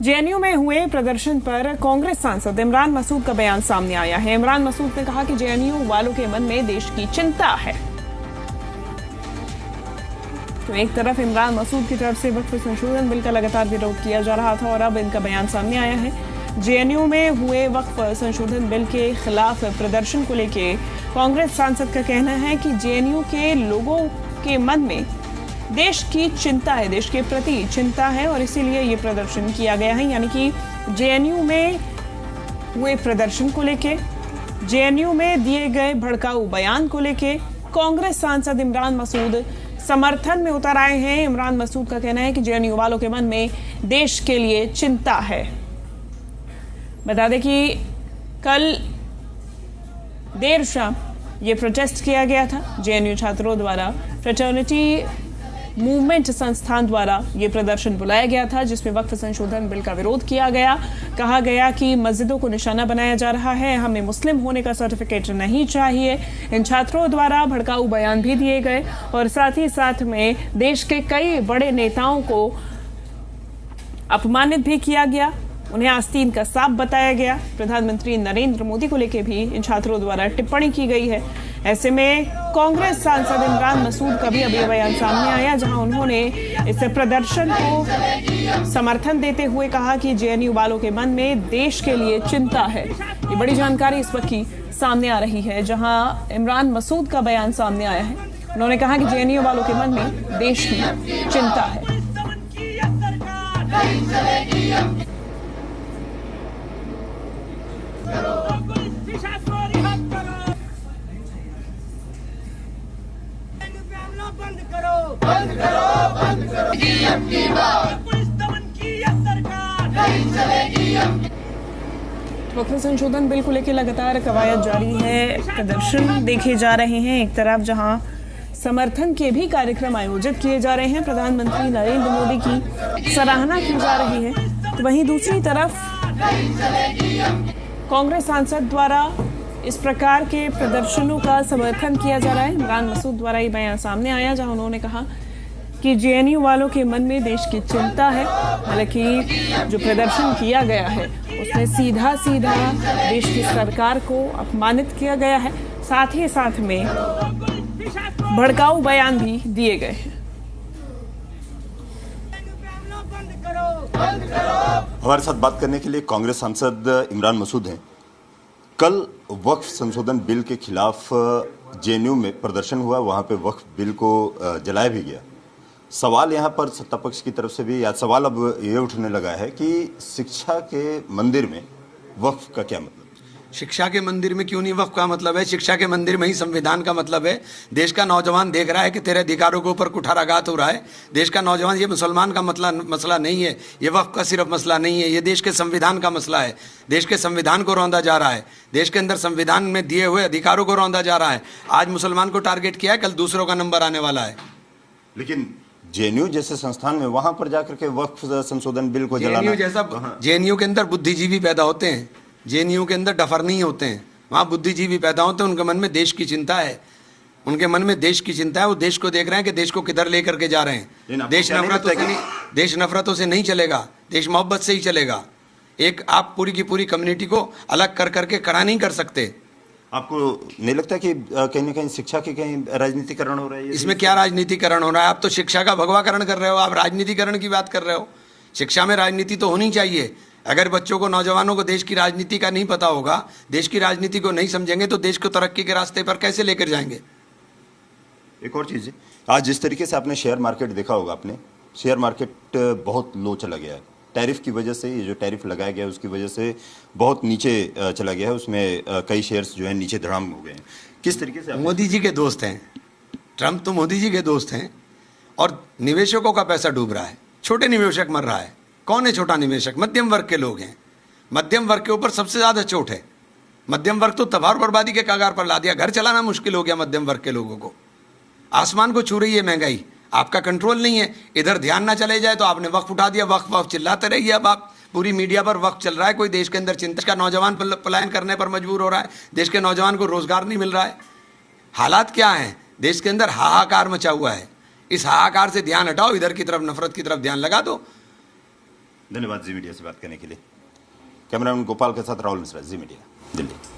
JNU में हुए प्रदर्शन पर कांग्रेस सांसद इमरान मसूद का बयान सामने आया है। इमरान मसूद ने कहा कि जेएनयू वालों के मन में देश की चिंता है। तो एक तरफ इमरान मसूद की तरफ से वक्फ संशोधन बिल का लगातार विरोध किया जा रहा था और अब इनका बयान सामने आया है। जेएनयू में हुए वक्फ संशोधन बिल के खिलाफ प्रदर्शन को लेकर कांग्रेस सांसद का कहना है कि जेएनयू के लोगों के मन में देश की चिंता है, देश के प्रति चिंता है और इसीलिए ये प्रदर्शन किया गया है। यानी कि जेएनयू में हुए प्रदर्शन को लेके, जेएनयू में दिए गए भड़काऊ बयान को लेके कांग्रेस सांसद इमरान मसूद समर्थन में उतर आए हैं। इमरान मसूद का कहना है कि जेएनयू वालों के मन में देश के लिए चिंता है। बता दें कि कल देर शाम ये प्रोटेस्ट किया गया था। जेएनयू छात्रों द्वारा फ्रेटर्निटी मूवमेंट संस्थान द्वारा ये प्रदर्शन बुलाया गया था, जिसमें वक्फ संशोधन बिल का विरोध किया गया। कहा गया कि मस्जिदों को निशाना बनाया जा रहा है, हमें मुस्लिम होने का सर्टिफिकेट नहीं चाहिए। इन छात्रों द्वारा भड़काऊ बयान भी दिए गए और साथ ही साथ में देश के कई बड़े नेताओं को अपमानित भी किया गया, उन्हें आस्तीन का सांप बताया गया। प्रधानमंत्री नरेंद्र मोदी को लेकर भी इन छात्रों द्वारा टिप्पणी की गई है। ऐसे में कांग्रेस सांसद इमरान मसूद का भी अभी बयान सामने आया, जहां उन्होंने इस प्रदर्शन को समर्थन देते हुए कहा कि जेएनयू वालों के मन में देश के लिए चिंता है। ये बड़ी जानकारी इस वक्त की सामने आ रही है, जहां इमरान मसूद का बयान सामने आया है। उन्होंने कहा कि जेएनयू वालों के मन में देश की चिंता है। बंद करो, बंद करो, बंद करो। की बात पुलिस दमन की सरकार नहीं चलेगी। वक्फ संशोधन बिल को लेकर लगातार कवायद जारी है, प्रदर्शन देखे जा रहे हैं। एक तरफ जहां समर्थन के भी कार्यक्रम आयोजित किए जा रहे हैं, प्रधानमंत्री नरेंद्र मोदी की सराहना की जा रही है, तो वहीं दूसरी तरफ कांग्रेस सांसद द्वारा इस प्रकार के प्रदर्शनों का समर्थन किया जा रहा है। इमरान मसूद द्वारा ये बयान सामने आया, जहां उन्होंने कहा कि जेएनयू वालों के मन में देश की चिंता है। हालांकि जो प्रदर्शन किया गया है उसमें सीधा सीधा देश की सरकार को अपमानित किया गया है, साथ ही साथ में भड़काऊ बयान भी दिए गए हैं। हमारे साथ बात करने के लिए कांग्रेस सांसद इमरान मसूद हैं। कल वक्फ संशोधन बिल के खिलाफ जेएनयू में प्रदर्शन हुआ, वहां पे वक्फ बिल को जलाया भी गया। सवाल यहां पर सत्ता पक्ष की तरफ से भी सवाल अब ये उठने लगा है कि शिक्षा के मंदिर में वक्फ का क्या मतलब? शिक्षा के मंदिर में क्यों नहीं वक्फ का मतलब है? शिक्षा के मंदिर में ही संविधान का मतलब है। देश का नौजवान देख रहा है कि तेरे अधिकारों के ऊपर कुठाराघात हो रहा है। देश का नौजवान, ये मुसलमान का मसला नहीं है, ये वक्फ का सिर्फ मसला नहीं है, ये देश के संविधान का मसला है। देश के संविधान को रौंदा जा रहा है, देश के अंदर संविधान में दिए हुए अधिकारों को रौंदा जा रहा है। आज मुसलमान को टारगेट किया है, कल दूसरों का नंबर आने वाला है। लेकिन जेएनयू जैसे संस्थान में वहां पर जाकर के वक्फ संशोधन बिल को जलाना, जेएनयू के अंदर बुद्धिजीवी पैदा होते हैं, जेएनयू के अंदर डफर नहीं होते हैं, वहाँ बुद्धिजीवी पैदा होते हैं। उनके मन में देश की चिंता है, उनके मन में देश की चिंता है। वो देश को देख रहे हैं कि देश को किधर लेकर के जा रहे हैं। देश नफरतों से नहीं चलेगा, देश मोहब्बत से ही चलेगा। एक आप पूरी की पूरी कम्युनिटी को अलग कर करके खड़ा नहीं कर सकते। आपको नहीं लगता कि कहीं ना कहीं शिक्षा के कहीं राजनीतिकरण हो रहा है? इसमें क्या राजनीतिकरण हो रहा है? आप तो शिक्षा का भगवाकरण कर रहे हो, आप राजनीतिकरण की बात कर रहे हो। शिक्षा में राजनीति तो होनी चाहिए। अगर बच्चों को, नौजवानों को देश की राजनीति का नहीं पता होगा, देश की राजनीति को नहीं समझेंगे, तो देश को तरक्की के रास्ते पर कैसे लेकर जाएंगे? एक और चीज़ है, आज जिस तरीके से आपने शेयर मार्केट देखा होगा, आपने शेयर मार्केट बहुत लो चला गया है। टैरिफ की वजह से, ये जो टैरिफ लगाया गया उसकी वजह से बहुत नीचे चला गया है। उसमें कई शेयर्स जो है नीचे धड़ाम हो गए हैं। किस तरीके से? मोदी जी के दोस्त हैं, ट्रंप तो मोदी जी के दोस्त हैं और निवेशकों का पैसा डूब रहा है, छोटे निवेशक मर रहा है। कौन है छोटा निवेशक? मध्यम वर्ग के लोग हैं। मध्यम वर्ग के ऊपर सबसे ज़्यादा चोट है। मध्यम वर्ग तो तबाह और बर्बादी के कगार पर ला दिया, घर चलाना मुश्किल हो गया मध्यम वर्ग के लोगों को। आसमान को छू रही है महंगाई, आपका कंट्रोल नहीं है। इधर ध्यान ना चले जाए तो आपने वक्फ उठा दिया, वक्फ चिल्लाते रहिए। अब आप पूरी मीडिया पर वक्फ चल रहा है, कोई देश के अंदर चिंता का नौजवान पलायन करने पर मजबूर हो रहा है, देश के नौजवान को रोजगार नहीं मिल रहा है। हालात क्या हैं? देश के अंदर हाहाकार मचा हुआ है। इस हाहाकार से ध्यान हटाओ, इधर की तरफ, नफरत की तरफ ध्यान लगा दो। धन्यवाद जी मीडिया से बात करने के लिए। कैमरामैन गोपाल के साथ राहुल मिश्रा, जी मीडिया, दिल्ली।